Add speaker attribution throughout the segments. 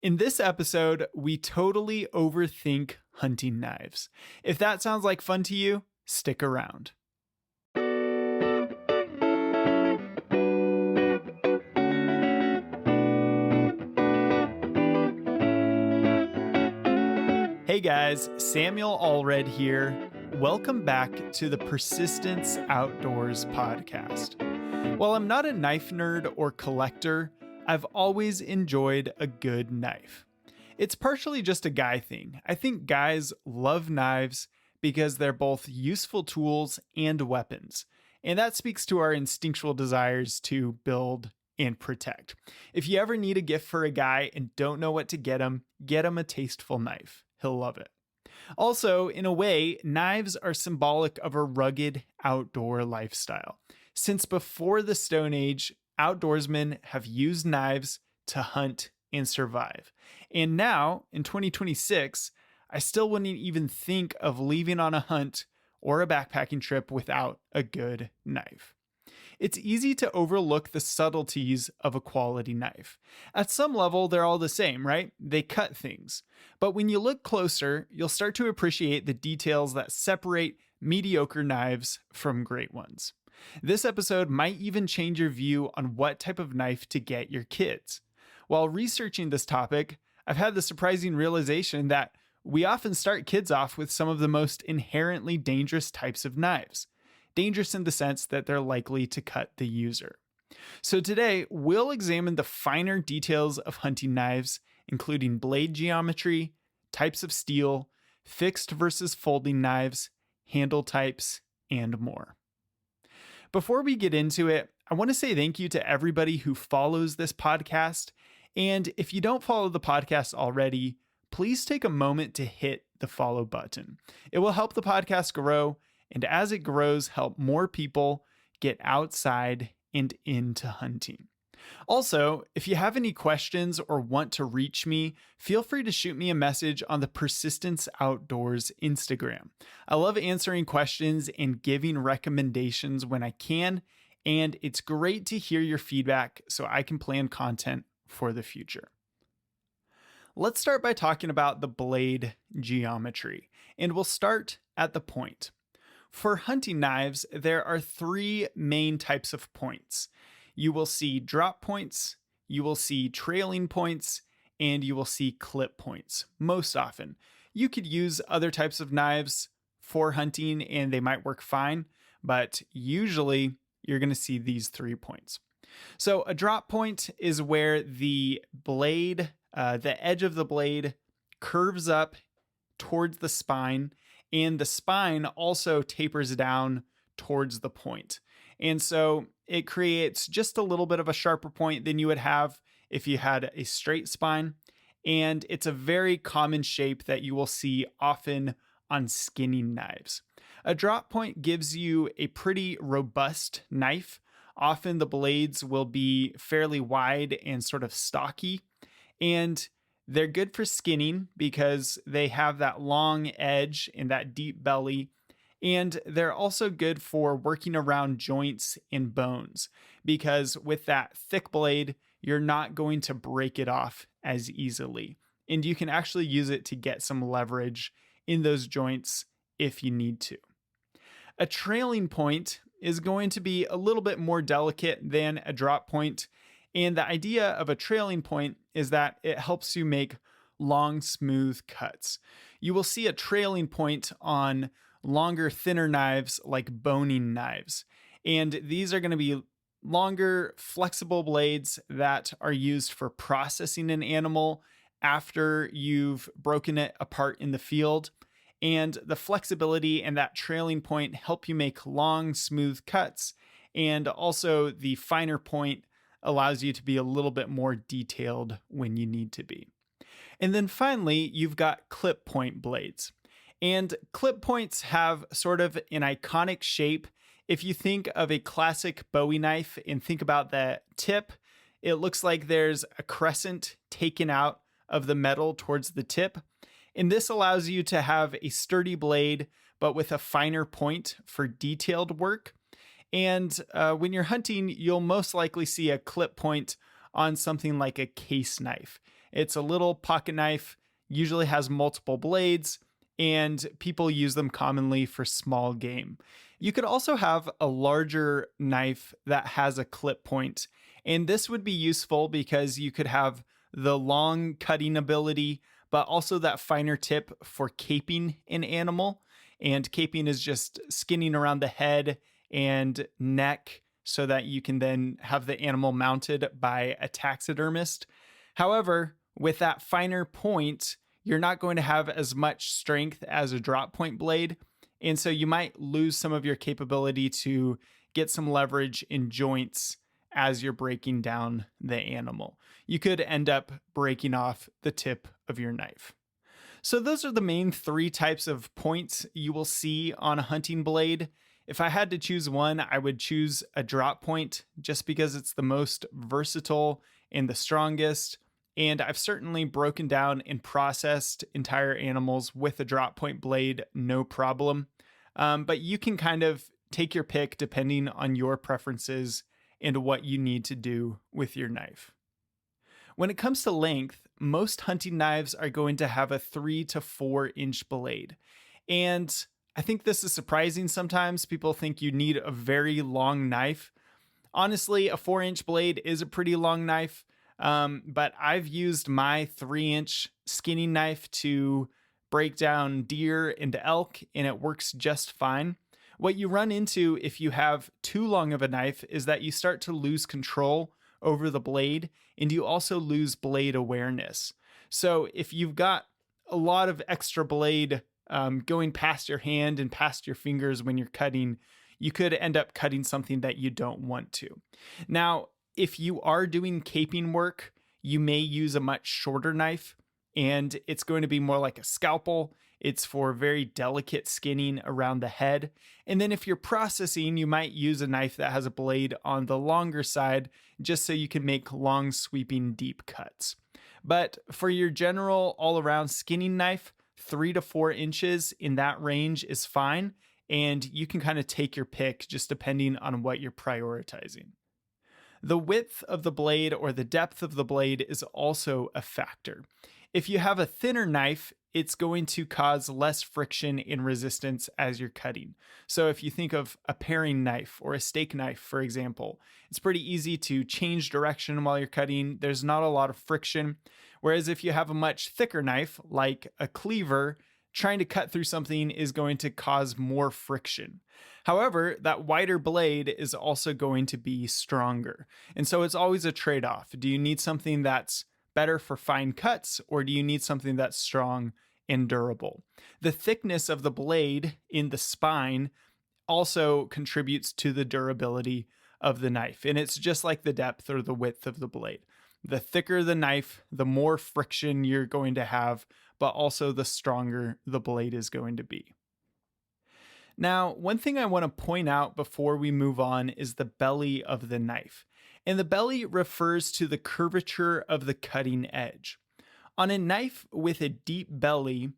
Speaker 1: In this episode, we totally overthink hunting knives. If that sounds like fun to you, stick around. Hey guys, Samuel Allred here. Welcome back to the Persistence Outdoors podcast. While I'm not a knife nerd or collector, I've always enjoyed a good knife. It's partially just a guy thing. I think guys love knives because they're both useful tools and weapons, and that speaks to our instinctual desires to build and protect. If you ever need a gift for a guy and don't know what to get him a tasteful knife. He'll love it. Also, in a way, knives are symbolic of a rugged outdoor lifestyle. Since before the Stone Age, outdoorsmen have used knives to hunt and survive. And now, in 2026, I still wouldn't even think of leaving on a hunt or a backpacking trip without a good knife. It's easy to overlook the subtleties of a quality knife. At some level, they're all the same, right? They cut things. But when you look closer, you'll start to appreciate the details that separate mediocre knives from great ones. This episode might even change your view on what type of knife to get your kids. While researching this topic, I've had the surprising realization that we often start kids off with some of the most inherently dangerous types of knives. Dangerous in the sense that they're likely to cut the user. So today, we'll examine the finer details of hunting knives, including blade geometry, types of steel, fixed versus folding knives, handle types, and more. Before we get into it, I want to say thank you to everybody who follows this podcast. And if you don't follow the podcast already, please take a moment to hit the follow button. It will help the podcast grow, and as it grows, help more people get outside and into hunting. Also, if you have any questions or want to reach me, feel free to shoot me a message on the Persistence Outdoors Instagram. I love answering questions and giving recommendations when I can, and it's great to hear your feedback so I can plan content for the future. Let's start by talking about the blade geometry, and we'll start at the point. For hunting knives, there are three main types of points. You will see drop points, you will see trailing points, and you will see clip points most often. You could use other types of knives for hunting and they might work fine, but usually you're going to see these 3 points. So a drop point is where the blade, the edge of the blade curves up towards the spine, and the spine also tapers down towards the point. And so it creates just a little bit of a sharper point than you would have if you had a straight spine. And it's a very common shape that you will see often on skinning knives. A drop point gives you a pretty robust knife. Often the blades will be fairly wide and sort of stocky. And they're good for skinning because they have that long edge and that deep belly. And they're also good for working around joints and bones because with that thick blade, you're not going to break it off as easily. And you can actually use it to get some leverage in those joints if you need to. A trailing point is going to be a little bit more delicate than a drop point. And the idea of a trailing point is that it helps you make long, smooth cuts. You will see a trailing point on longer, thinner knives like boning knives. And these are going to be longer, flexible blades that are used for processing an animal after you've broken it apart in the field. And the flexibility and that trailing point help you make long, smooth cuts. And also the finer point allows you to be a little bit more detailed when you need to be. And then finally, you've got clip point blades. And clip points have sort of an iconic shape. If you think of a classic Bowie knife and think about the tip, it looks like there's a crescent taken out of the metal towards the tip. And this allows you to have a sturdy blade, but with a finer point for detailed work. And when you're hunting, you'll most likely see a clip point on something like a case knife. It's a little pocket knife, usually has multiple blades, and people use them commonly for small game. You could also have a larger knife that has a clip point, and this would be useful because you could have the long cutting ability, but also that finer tip for caping an animal. And caping is just skinning around the head and neck so that you can then have the animal mounted by a taxidermist. However, with that finer point, you're not going to have as much strength as a drop point blade. And so you might lose some of your capability to get some leverage in joints as you're breaking down the animal. You could end up breaking off the tip of your knife. So those are the main three types of points you will see on a hunting blade. If I had to choose one, I would choose a drop point just because it's the most versatile and the strongest. And I've certainly broken down and processed entire animals with a drop point blade, no problem. But you can kind of take your pick depending on your preferences and what you need to do with your knife. When it comes to length, most hunting knives are going to have a 3 to 4 inch blade. And I think this is surprising sometimes. People think you need a very long knife. Honestly, a 4-inch blade is a pretty long knife, but I've used my 3-inch skinning knife to break down deer and elk, and it works just fine. What you run into if you have too long of a knife is that you start to lose control over the blade, and you also lose blade awareness. So if you've got a lot of extra blade going past your hand and past your fingers when you're cutting, you could end up cutting something that you don't want to. Now, if you are doing caping work, you may use a much shorter knife, and it's going to be more like a scalpel. It's for very delicate skinning around the head. And then if you're processing, you might use a knife that has a blade on the longer side, just so you can make long, sweeping, deep cuts. But for your general all-around skinning knife, 3 to 4 inches in that range is fine. And you can kind of take your pick just depending on what you're prioritizing. The width of the blade or the depth of the blade is also a factor. If you have a thinner knife, it's going to cause less friction and resistance as you're cutting. So if you think of a paring knife or a steak knife, for example, it's pretty easy to change direction while you're cutting. There's not a lot of friction. Whereas if you have a much thicker knife, like a cleaver, trying to cut through something is going to cause more friction. However, that wider blade is also going to be stronger. And so it's always a trade-off. Do you need something that's better for fine cuts, or do you need something that's strong and durable? The thickness of the blade in the spine also contributes to the durability of the knife. And it's just like the depth or the width of the blade. The thicker the knife, the more friction you're going to have, but also the stronger the blade is going to be. Now, one thing I want to point out before we move on is the belly of the knife. And the belly refers to the curvature of the cutting edge. On a knife with a deep belly,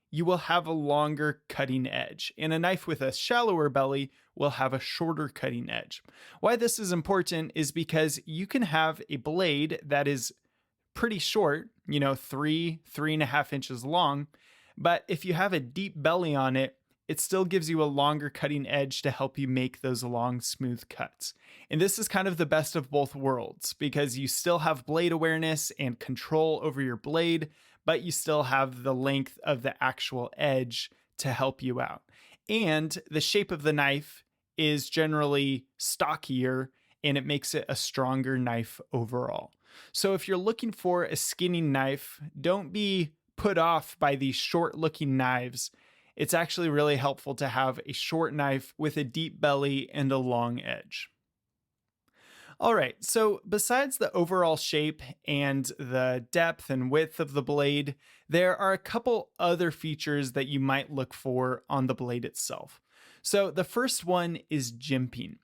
Speaker 1: you will have a longer cutting edge, and a knife with a shallower belly will have a shorter cutting edge. Why this is important is because you can have a blade that is pretty short, 3.5 inches long, but if you have a deep belly on it, it still gives you a longer cutting edge to help you make those long, smooth cuts. And this is kind of the best of both worlds because you still have blade awareness and control over your blade, but you still have the length of the actual edge to help you out. And the shape of the knife is generally stockier, and it makes it a stronger knife overall. So if you're looking for a skinning knife, don't be put off by these short-looking knives. It's actually really helpful to have a short knife with a deep belly and a long edge. All right, so besides the overall shape and the depth and width of the blade, there are a couple other features that you might look for on the blade itself. So the first one is jimping.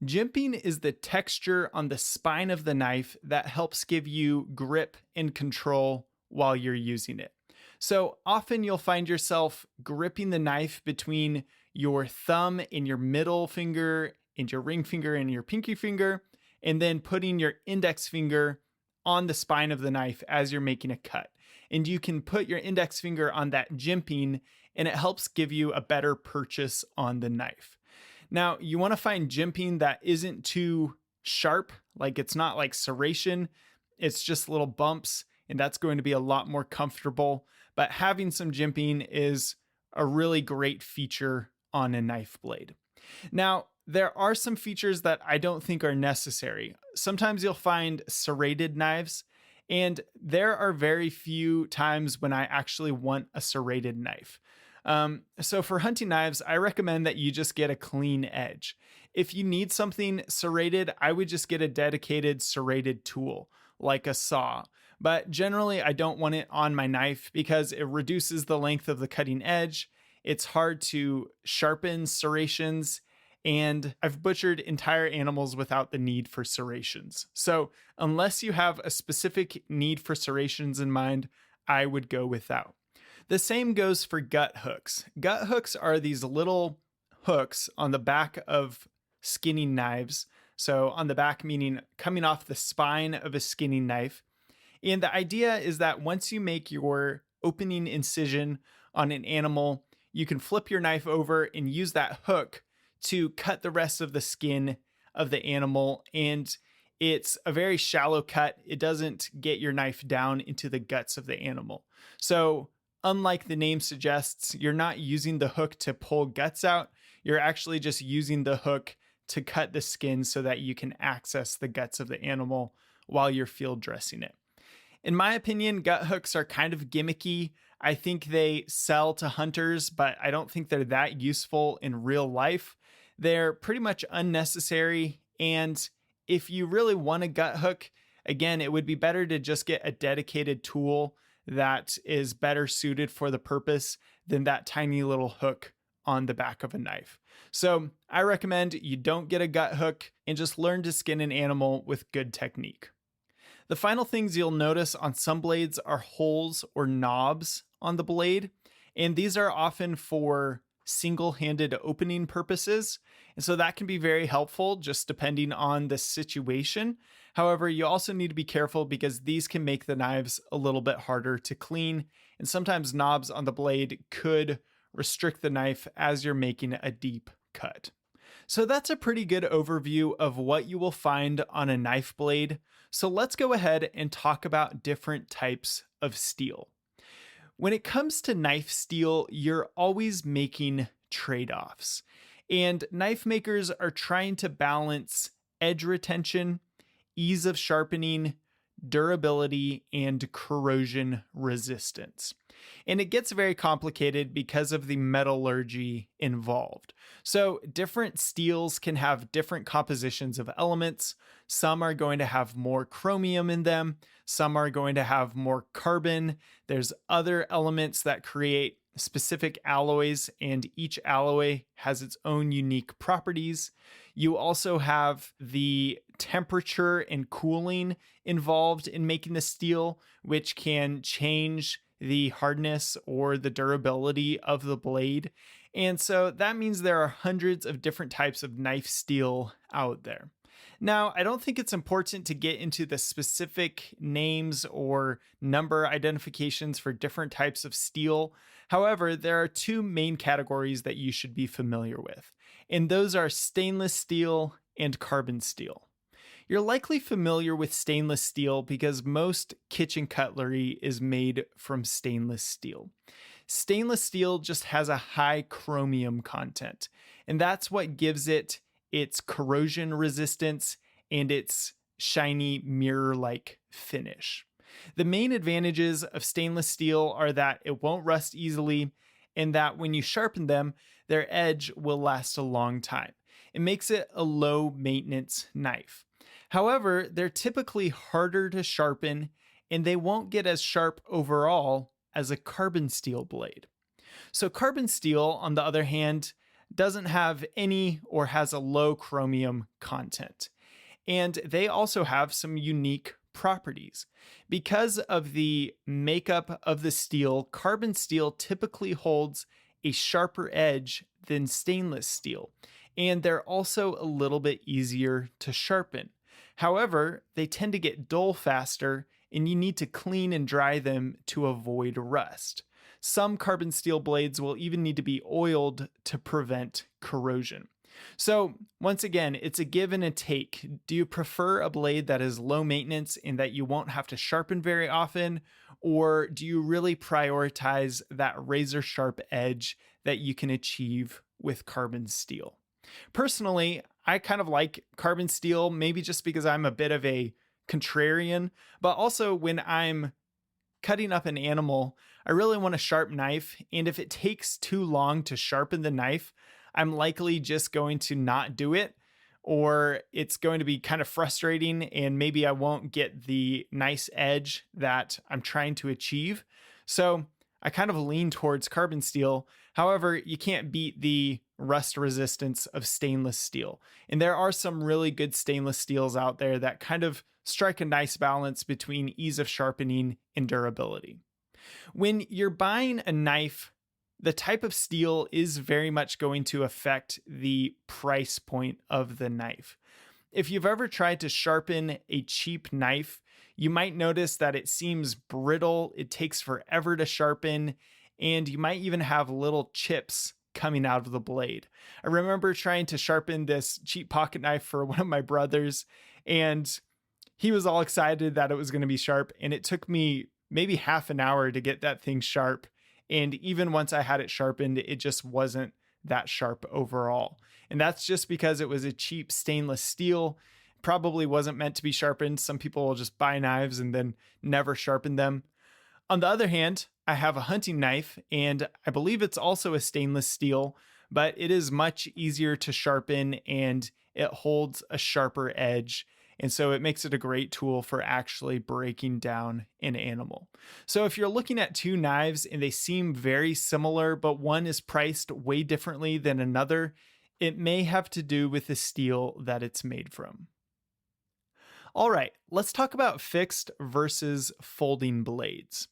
Speaker 1: Jimping is the texture on the spine of the knife that helps give you grip and control while you're using it. So often you'll find yourself gripping the knife between your thumb and your middle finger and your ring finger and your pinky finger, and then putting your index finger on the spine of the knife as you're making a cut. And you can put your index finger on that jimping, and it helps give you a better purchase on the knife. Now, you want to find jimping that isn't too sharp, like it's not like serration, it's just little bumps, and that's going to be a lot more comfortable. But having some jimping is a really great feature on a knife blade. Now, there are some features that I don't think are necessary. Sometimes you'll find serrated knives, and there are very few times when I actually want a serrated knife. So for hunting knives, I recommend that you just get a clean edge. If you need something serrated, I would just get a dedicated serrated tool, like a saw. But generally, I don't want it on my knife because it reduces the length of the cutting edge. It's hard to sharpen serrations, and I've butchered entire animals without the need for serrations. So unless you have a specific need for serrations in mind, I would go without. The same goes for gut hooks. Gut hooks are these little hooks on the back of skinning knives. So on the back, meaning coming off the spine of a skinning knife. And the idea is that once you make your opening incision on an animal, you can flip your knife over and use that hook to cut the rest of the skin of the animal. And it's a very shallow cut. It doesn't get your knife down into the guts of the animal. So unlike the name suggests, you're not using the hook to pull guts out. You're actually just using the hook to cut the skin so that you can access the guts of the animal while you're field dressing it. In my opinion, gut hooks are kind of gimmicky. I think they sell to hunters, but I don't think they're that useful in real life. They're pretty much unnecessary. And if you really want a gut hook, again, it would be better to just get a dedicated tool that is better suited for the purpose than that tiny little hook on the back of a knife. So I recommend you don't get a gut hook and just learn to skin an animal with good technique. The final things you'll notice on some blades are holes or knobs on the blade, and these are often for single-handed opening purposes, and so that can be very helpful just depending on the situation. However, you also need to be careful because these can make the knives a little bit harder to clean, and sometimes knobs on the blade could restrict the knife as you're making a deep cut. So that's a pretty good overview of what you will find on a knife blade. So let's go ahead and talk about different types of steel. When it comes to knife steel, you're always making trade-offs. And knife makers are trying to balance edge retention, ease of sharpening, durability, and corrosion resistance. And it gets very complicated because of the metallurgy involved. So different steels can have different compositions of elements. Some are going to have more chromium in them. Some are going to have more carbon. There's other elements that create specific alloys, and each alloy has its own unique properties. You also have the temperature and cooling involved in making the steel, which can change the hardness or the durability of the blade. And so that means there are hundreds of different types of knife steel out there. Now, I don't think it's important to get into the specific names or number identifications for different types of steel. However, there are two main categories that you should be familiar with, and those are stainless steel and carbon steel. You're likely familiar with stainless steel because most kitchen cutlery is made from stainless steel. Stainless steel just has a high chromium content, and that's what gives it its corrosion resistance and its shiny mirror-like finish. The main advantages of stainless steel are that it won't rust easily and that when you sharpen them, their edge will last a long time. It makes it a low maintenance knife. However, they're typically harder to sharpen and they won't get as sharp overall as a carbon steel blade. So carbon steel, on the other hand, doesn't have any or has a low chromium content. And they also have some unique properties. Because of the makeup of the steel, carbon steel typically holds a sharper edge than stainless steel, and they're also a little bit easier to sharpen. However, they tend to get dull faster, and you need to clean and dry them to avoid rust. Some carbon steel blades will even need to be oiled to prevent corrosion. So, once again, it's a give and a take. Do you prefer a blade that is low maintenance and that you won't have to sharpen very often? Or do you really prioritize that razor sharp edge that you can achieve with carbon steel? Personally, I kind of like carbon steel, maybe just because I'm a bit of a contrarian, but also when I'm cutting up an animal, I really want a sharp knife. And if it takes too long to sharpen the knife, I'm likely just going to not do it, or it's going to be kind of frustrating and maybe I won't get the nice edge that I'm trying to achieve. So I kind of lean towards carbon steel. However, you can't beat the rust resistance of stainless steel. And there are some really good stainless steels out there that kind of strike a nice balance between ease of sharpening and durability. When you're buying a knife, the type of steel is very much going to affect the price point of the knife. If you've ever tried to sharpen a cheap knife, you might notice that it seems brittle, it takes forever to sharpen, and you might even have little chips coming out of the blade. I remember trying to sharpen this cheap pocket knife for one of my brothers, and he was all excited that it was going to be sharp, and it took me maybe half an hour to get that thing sharp. And even once I had it sharpened, it just wasn't that sharp overall. And that's just because it was a cheap stainless steel. Probably wasn't meant to be sharpened. Some people will just buy knives and then never sharpen them. On the other hand, I have a hunting knife, and I believe it's also a stainless steel, but it is much easier to sharpen and it holds a sharper edge. And so it makes it a great tool for actually breaking down an animal. So if you're looking at two knives and they seem very similar, but one is priced way differently than another, it may have to do with the steel that it's made from. All right, let's talk about fixed versus folding blades.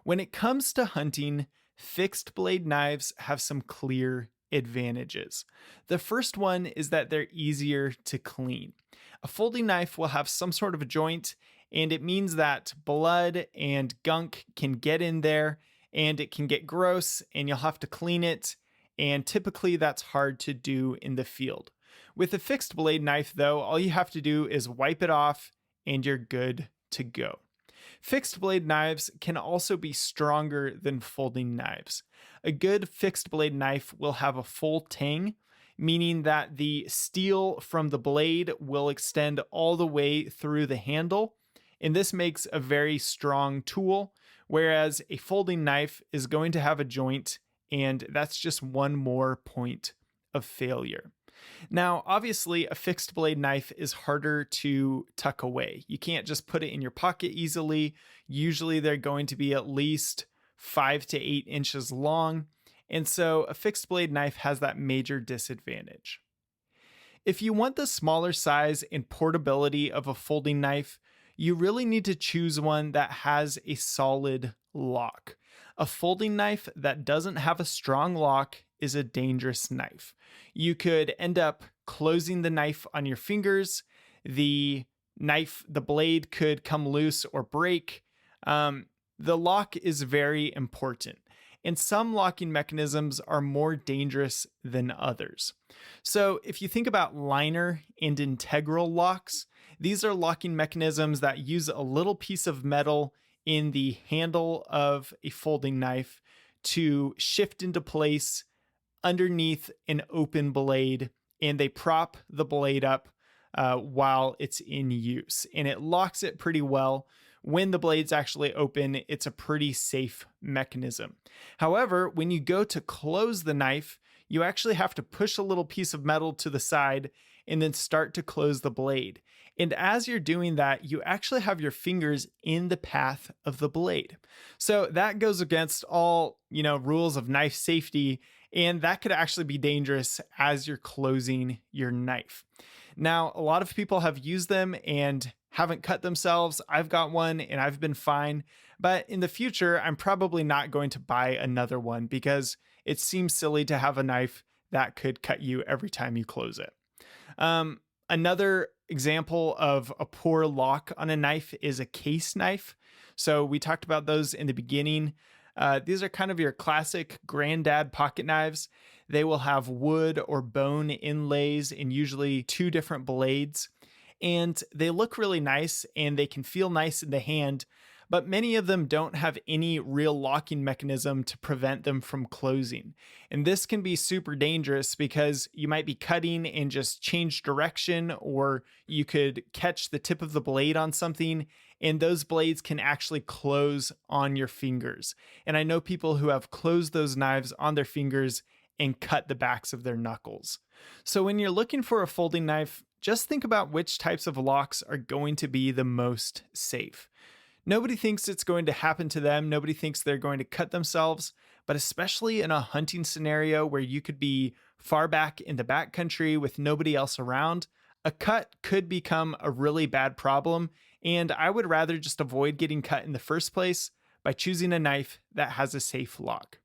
Speaker 1: When it comes to hunting, fixed blade knives have some clear advantages. The first one is that they're easier to clean. A folding knife will have some sort of a joint, and it means that blood and gunk can get in there and it can get gross and you'll have to clean it. And typically that's hard to do in the field. With a fixed blade knife, though, all you have to do is wipe it off and you're good to go. Fixed blade knives can also be stronger than folding knives. A good fixed blade knife will have a full tang, meaning that the steel from the blade will extend all the way through the handle. And this makes a very strong tool, whereas a folding knife is going to have a joint, and that's just one more point of failure. Now, obviously, a fixed blade knife is harder to tuck away. You can't just put it in your pocket easily. Usually, they're going to be at least 5 to 8 inches long. And so a fixed blade knife has that major disadvantage. If you want the smaller size and portability of a folding knife, you really need to choose one that has a solid lock. A folding knife that doesn't have a strong lock is a dangerous knife. You could end up closing the knife on your fingers. The blade could come loose or break. The lock is very important. And some locking mechanisms are more dangerous than others. So if you think about liner and integral locks, these are locking mechanisms that use a little piece of metal in the handle of a folding knife to shift into place underneath an open blade, and they prop the blade up while it's in use. And it locks it pretty well. When the blade's actually open, it's a pretty safe mechanism. However, when you go to close the knife, you actually have to push a little piece of metal to the side and then start to close the blade. And as you're doing that, you actually have your fingers in the path of the blade. So that goes against all, rules of knife safety, and that could actually be dangerous as you're closing your knife. Now, a lot of people have used them and haven't cut themselves. I've got one and I've been fine. But in the future, I'm probably not going to buy another one because it seems silly to have a knife that could cut you every time you close it. Another example of a poor lock on a knife is a case knife. So we talked about those in the beginning. These are kind of your classic granddad pocket knives. They will have wood or bone inlays and usually two different blades. And they look really nice and they can feel nice in the hand, but many of them don't have any real locking mechanism to prevent them from closing. And this can be super dangerous because you might be cutting and just change direction, or you could catch the tip of the blade on something, and those blades can actually close on your fingers. And I know people who have closed those knives on their fingers and cut the backs of their knuckles. So when you're looking for a folding knife, just think about which types of locks are going to be the most safe. Nobody thinks it's going to happen to them. Nobody thinks they're going to cut themselves, but especially in a hunting scenario where you could be far back in the backcountry with nobody else around, a cut could become a really bad problem. And I would rather just avoid getting cut in the first place by choosing a knife that has a safe lock.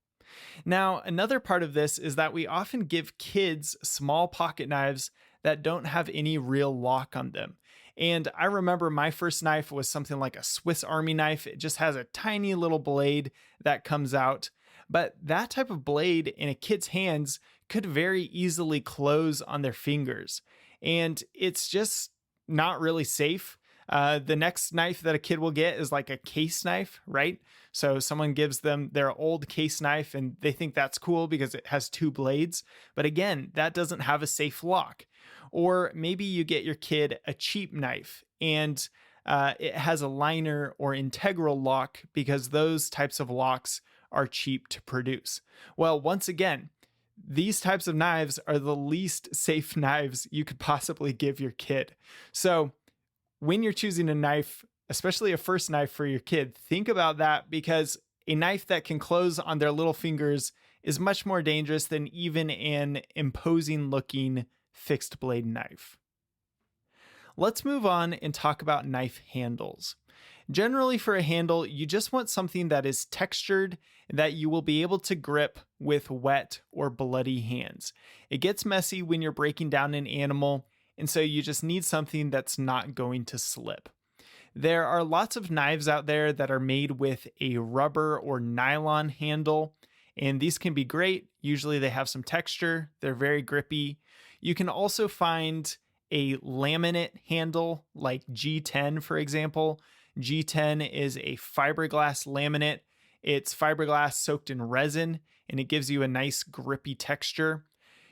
Speaker 1: Now, another part of this is that we often give kids small pocket knives that don't have any real lock on them. And I remember my first knife was something like a Swiss Army knife. It just has a tiny little blade that comes out. But that type of blade in a kid's hands could very easily close on their fingers. And it's just not really safe. The next knife that a kid will get is like a case knife, right? So someone gives them their old case knife and they think that's cool because it has two blades. But again, that doesn't have a safe lock. Or maybe you get your kid a cheap knife and it has a liner or integral lock because those types of locks are cheap to produce. Well, once again, these types of knives are the least safe knives you could possibly give your kid. So when you're choosing a knife, especially a first knife for your kid, think about that, because a knife that can close on their little fingers is much more dangerous than even an imposing looking fixed blade knife. Let's move on and talk about knife handles. Generally, for a handle, you just want something that is textured that you will be able to grip with wet or bloody hands. It gets messy when you're breaking down an animal, and so you just need something that's not going to slip. There are lots of knives out there that are made with a rubber or nylon handle, and these can be great. Usually they have some texture, they're very grippy. You can also find a laminate handle like G10, for example. G10 is a fiberglass laminate. It's fiberglass soaked in resin, and it gives you a nice grippy texture.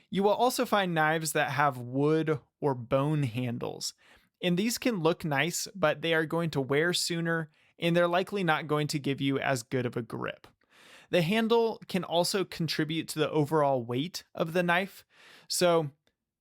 Speaker 1: You will also find knives that have wood or bone handles. And these can look nice, but they are going to wear sooner, and they're likely not going to give you as good of a grip. The handle can also contribute to the overall weight of the knife. So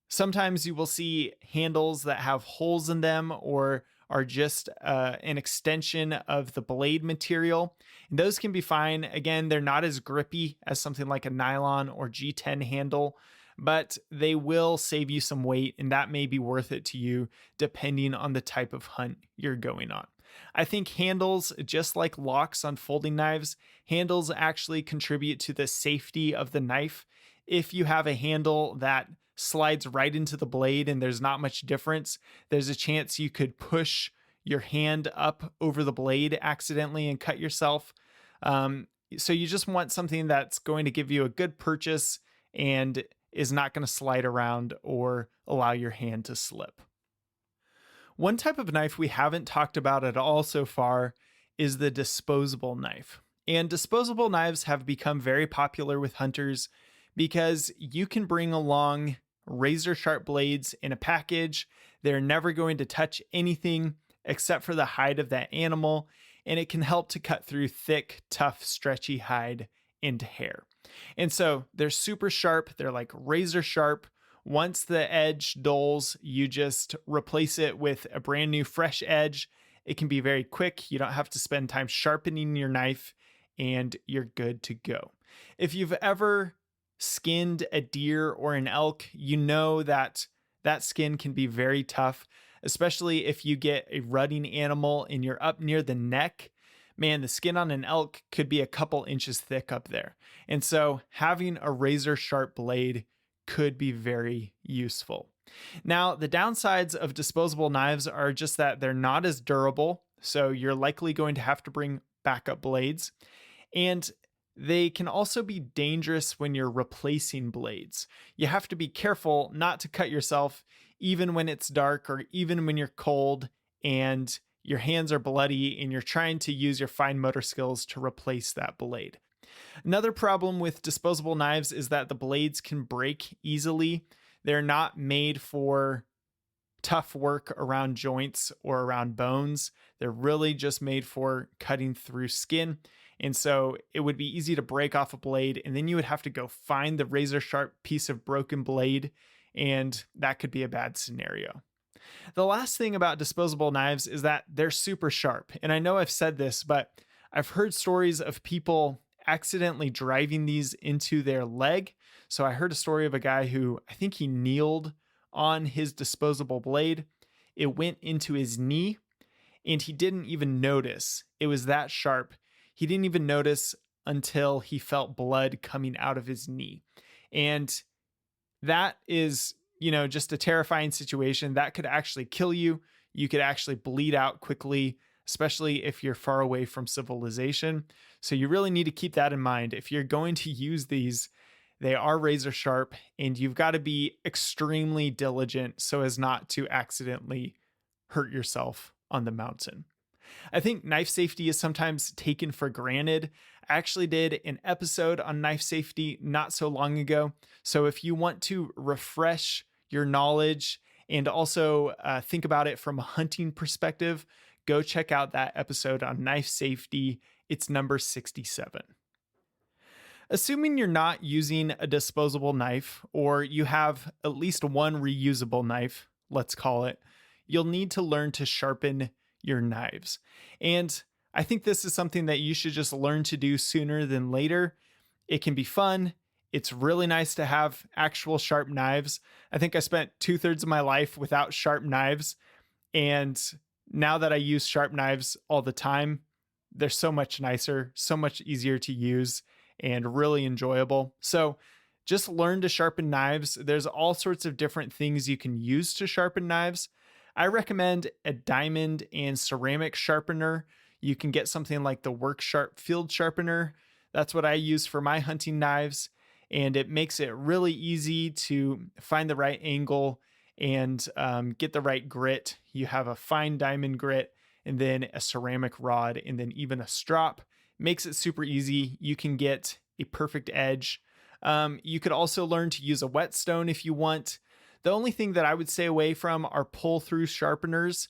Speaker 1: sometimes you will see handles that have holes in them or are just an extension of the blade material. And those can be fine. Again, they're not as grippy as something like a nylon or G10 handle, but they will save you some weight, and that may be worth it to you depending on the type of hunt you're going on. I think handles, just like locks on folding knives, handles actually contribute to the safety of the knife. If you have a handle that slides right into the blade and there's not much difference, there's a chance you could push your hand up over the blade accidentally and cut yourself. So you just want something that's going to give you a good purchase and is not going to slide around or allow your hand to slip. One type of knife we haven't talked about at all so far is the disposable knife. And disposable knives have become very popular with hunters because you can bring along razor sharp blades in a package. They're never going to touch anything except for the hide of that animal, and it can help to cut through thick, tough, stretchy hide into hair. And so they're super sharp. They're like razor sharp. Once the edge dulls, you just replace it with a brand new fresh edge. It can be very quick. You don't have to spend time sharpening your knife, and you're good to go. If you've ever skinned a deer or an elk, you know that that skin can be very tough, especially if you get a rutting animal and you're up near the neck. Man, the skin on an elk could be a couple inches thick up there. And so having a razor sharp blade could be very useful. Now, the downsides of disposable knives are just that they're not as durable, so you're likely going to have to bring backup blades. And they can also be dangerous when you're replacing blades. You have to be careful not to cut yourself even when it's dark or even when you're cold and your hands are bloody and you're trying to use your fine motor skills to replace that blade. Another problem with disposable knives is that the blades can break easily. They're not made for tough work around joints or around bones. They're really just made for cutting through skin. And so it would be easy to break off a blade, and then you would have to go find the razor sharp piece of broken blade, and that could be a bad scenario. The last thing about disposable knives is that they're super sharp. And I know I've said this, but I've heard stories of people accidentally driving these into their leg. So I heard a story of a guy who I think he kneeled on his disposable blade. It went into his knee and he didn't even notice. It was that sharp. He didn't even notice until he felt blood coming out of his knee. And that is, just a terrifying situation that could actually kill you. You could actually bleed out quickly, especially if you're far away from civilization. So you really need to keep that in mind. If you're going to use these, they are razor sharp, and you've got to be extremely diligent so as not to accidentally hurt yourself on the mountain. I think knife safety is sometimes taken for granted. I actually did an episode on knife safety not so long ago. So if you want to refresh your knowledge and also think about it from a hunting perspective, go check out that episode on knife safety. It's number 67. Assuming you're not using a disposable knife, or you have at least one reusable knife, let's call it, you'll need to learn to sharpen your knives. And I think this is something that you should just learn to do sooner than later. It can be fun. It's really nice to have actual sharp knives. I think I spent 2/3 of my life without sharp knives. And now that I use sharp knives all the time, they're so much nicer, so much easier to use, and really enjoyable. So just learn to sharpen knives. There's all sorts of different things you can use to sharpen knives. I recommend a diamond and ceramic sharpener. You can get something like the Work Sharp Field Sharpener. That's what I use for my hunting knives, and it makes it really easy to find the right angle and get the right grit. You have a fine diamond grit, and then a ceramic rod, and then even a strop. Makes it super easy. You can get a perfect edge. You could also learn to use a whetstone if you want. The only thing that I would stay away from are pull-through sharpeners.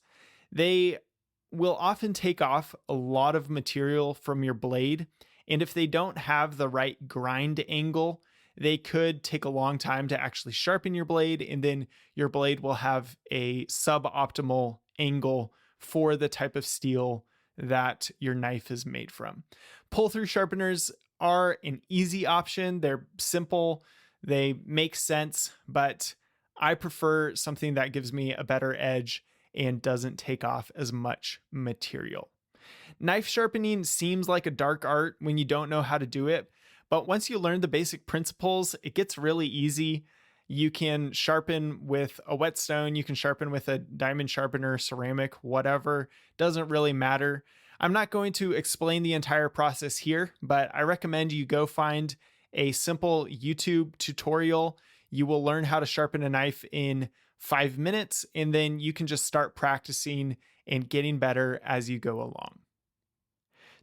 Speaker 1: They will often take off a lot of material from your blade, and if they don't have the right grind angle, they could take a long time to actually sharpen your blade, and then your blade will have a suboptimal angle for the type of steel that your knife is made from. Pull-through sharpeners are an easy option. They're simple, they make sense, but I prefer something that gives me a better edge and doesn't take off as much material. Knife sharpening seems like a dark art when you don't know how to do it, but once you learn the basic principles, it gets really easy. You can sharpen with a whetstone, you can sharpen with a diamond sharpener, ceramic, whatever, doesn't really matter. I'm not going to explain the entire process here, but I recommend you go find a simple YouTube tutorial. You will learn how to sharpen a knife in 5 minutes, and then you can just start practicing and getting better as you go along.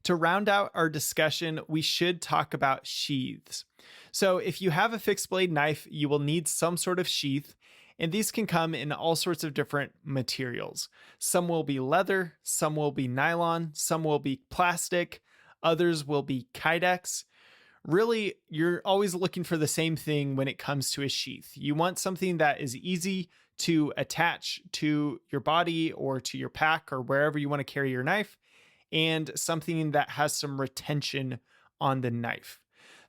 Speaker 1: To round out our discussion, we should talk about sheaths. So if you have a fixed blade knife, you will need some sort of sheath, and these can come in all sorts of different materials. Some will be leather, some will be nylon, some will be plastic, others will be Kydex. Really, you're always looking for the same thing when it comes to a sheath. You want something that is easy to attach to your body or to your pack or wherever you want to carry your knife, and something that has some retention on the knife.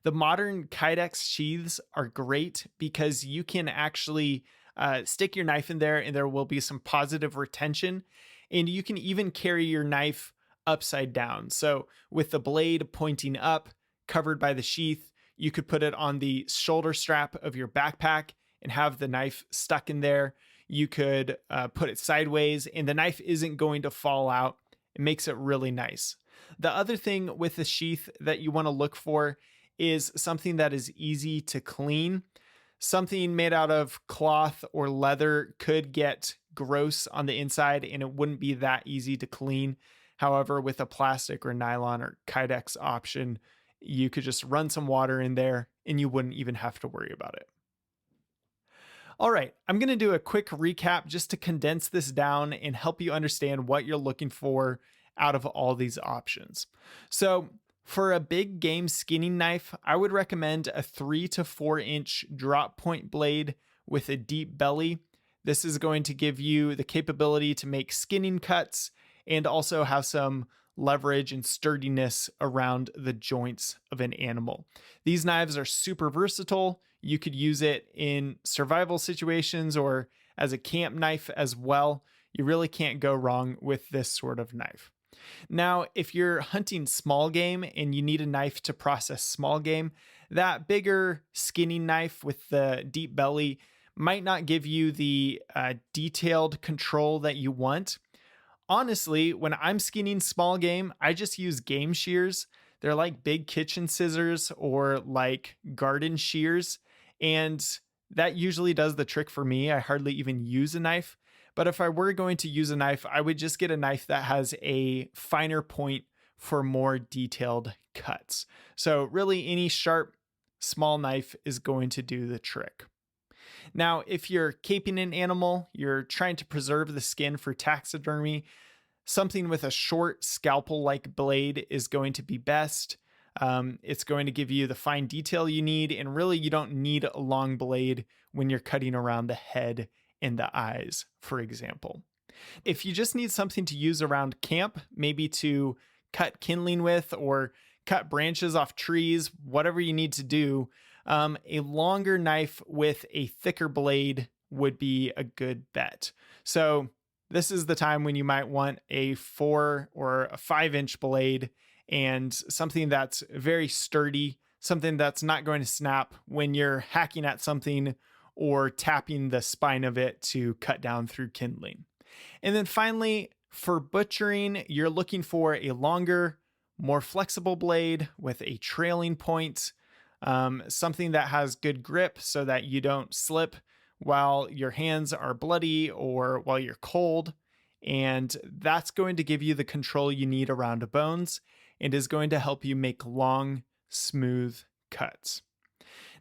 Speaker 1: The modern Kydex sheaths are great because you can actually stick your knife in there and there will be some positive retention, and you can even carry your knife upside down. So with the blade pointing up, covered by the sheath, you could put it on the shoulder strap of your backpack and have the knife stuck in there. You could put it sideways and the knife isn't going to fall out. It makes it really nice. The other thing with the sheath that you want to look for is something that is easy to clean. Something made out of cloth or leather could get gross on the inside and it wouldn't be that easy to clean. However, with a plastic or nylon or Kydex option, you could just run some water in there and you wouldn't even have to worry about it. All right, I'm going to do a quick recap just to condense this down and help you understand what you're looking for out of all these options. So, for a big game skinning knife, I would recommend a 3 to 4 inch drop point blade with a deep belly. This is going to give you the capability to make skinning cuts and also have some leverage and sturdiness around the joints of an animal. These knives are super versatile. You could use it in survival situations or as a camp knife as well. You really can't go wrong with this sort of knife. Now, if you're hunting small game and you need a knife to process small game, that bigger skinning knife with the deep belly might not give you the detailed control that you want. Honestly, when I'm skinning small game, I just use game shears. They're like big kitchen scissors or like garden shears, and that usually does the trick for me. I hardly even use a knife. But if I were going to use a knife, I would just get a knife that has a finer point for more detailed cuts. So really any sharp, small knife is going to do the trick. Now, if you're caping an animal, you're trying to preserve the skin for taxidermy, something with a short scalpel-like blade is going to be best. It's going to give you the fine detail you need, and really you don't need a long blade when you're cutting around the head and the eyes, for example. If you just need something to use around camp, maybe to cut kindling with or cut branches off trees, whatever you need to do, a longer knife with a thicker blade would be a good bet. So this is the time when you might want a 4 or a 5-inch blade and something that's very sturdy, something that's not going to snap when you're hacking at something or tapping the spine of it to cut down through kindling. And then finally, for butchering, you're looking for a longer, more flexible blade with a trailing point, something that has good grip so that you don't slip while your hands are bloody or while you're cold. And that's going to give you the control you need around bones and is going to help you make long, smooth cuts.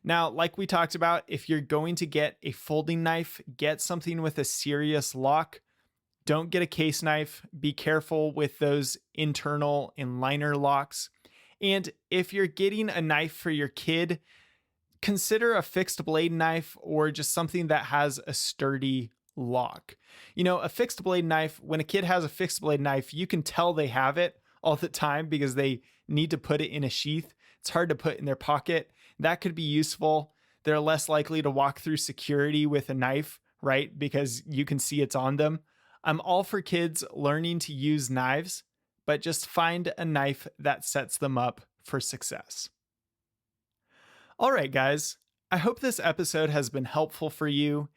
Speaker 1: Now, like we talked about, if you're going to get a folding knife, get something with a serious lock. Don't get a case knife. Be careful with those internal and liner locks. And if you're getting a knife for your kid, consider a fixed blade knife or just something that has a sturdy lock. You know, a fixed blade knife, when a kid has a fixed blade knife, you can tell they have it all the time because they need to put it in a sheath. It's hard to put in their pocket. That could be useful. They're less likely to walk through security with a knife, right? Because you can see it's on them. I'm all for kids learning to use knives, but just find a knife that sets them up for success. All right, guys, I hope this episode has been helpful for you.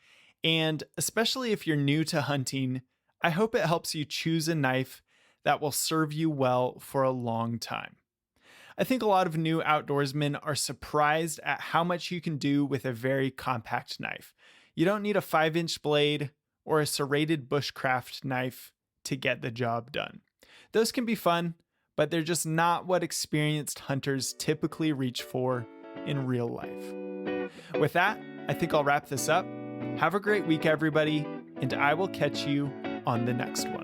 Speaker 1: And especially if you're new to hunting, I hope it helps you choose a knife that will serve you well for a long time. I think a lot of new outdoorsmen are surprised at how much you can do with a very compact knife. You don't need a 5-inch blade or a serrated bushcraft knife to get the job done. Those can be fun, but they're just not what experienced hunters typically reach for in real life. With that, I think I'll wrap this up. Have a great week, everybody, and I will catch you on the next one.